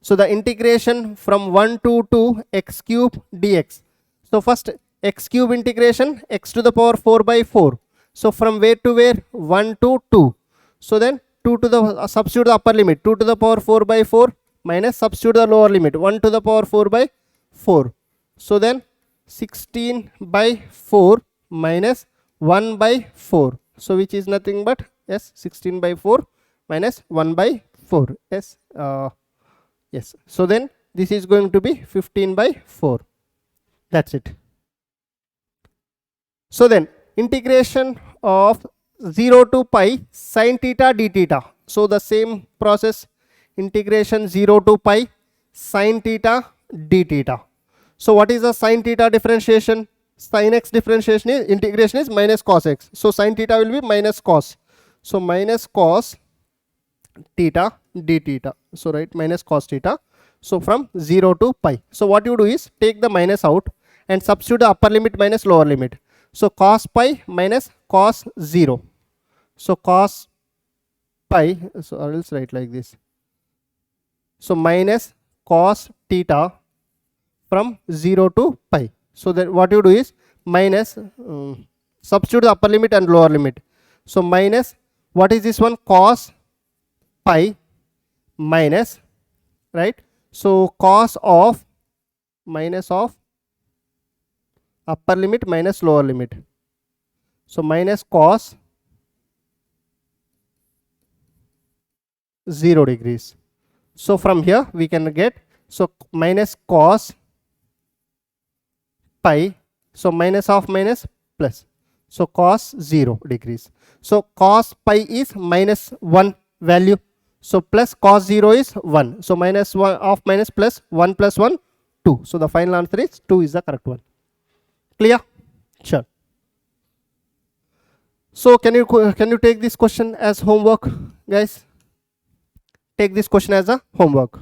S1: So the integration from 1 to 2 x cube dx. So first x cube integration x to the power 4 by 4. So from where to where? 1 to 2. So then 2 to the substitute the upper limit, 2 to the power 4 by 4 minus substitute the lower limit, 1 to the power 4 by 4. So then 16 by 4 minus 1 by 4. So which is nothing but yes, 16 by 4 minus 1 by 4. Yes, yes. So then this is going to be 15 by 4. That's it. So then integration of 0 to pi sin theta d theta. So the same process, integration 0 to pi sin theta d theta. So what is the sin theta differentiation? Sin x differentiation is integration is minus cos x. So sin theta will be minus cos. So minus cos theta d theta. So right, minus cos theta. So from 0 to pi. So what you do is take the minus out and substitute the upper limit minus lower limit. So cos pi minus cos 0. So cos pi, so I will write like this. So minus cos theta from 0 to pi. So that what you do is minus substitute the upper limit and lower limit. So minus, what is this one? Cos pi minus, right? So cos of minus of upper limit minus lower limit. So minus cos 0 degrees. So from here we can get, so minus cos pi, so minus of minus plus, so cos 0 degrees. So cos pi is minus 1 value, so plus cos 0 is 1. So minus 1 of minus plus 1 plus 1 2. So the final answer is 2 is the correct one. Clear? Sure. So can you take this question as homework, guys? Take this question as a homework.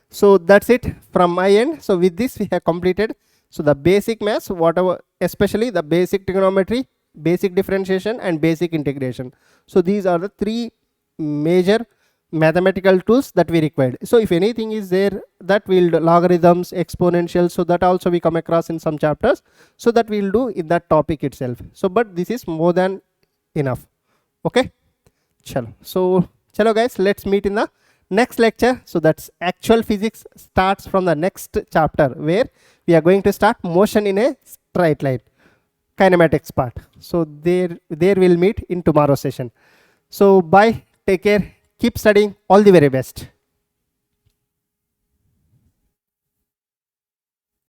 S1: So that's it from my end. So with this we have completed. So the basic maths, whatever, especially the basic trigonometry, basic differentiation and basic integration. So these are the 3 major mathematical tools that we required. So if anything is there that we'll do logarithms, exponentials, so that also we come across in some chapters, so that we'll do in that topic itself. So but this is more than enough. Okay, chalo. So chalo guys, let's meet in the next lecture. So that's actual physics starts from the next chapter, where we are going to start motion in a straight line, kinematics part. So there we'll meet in tomorrow's session. So bye, take care, keep studying, all the very best.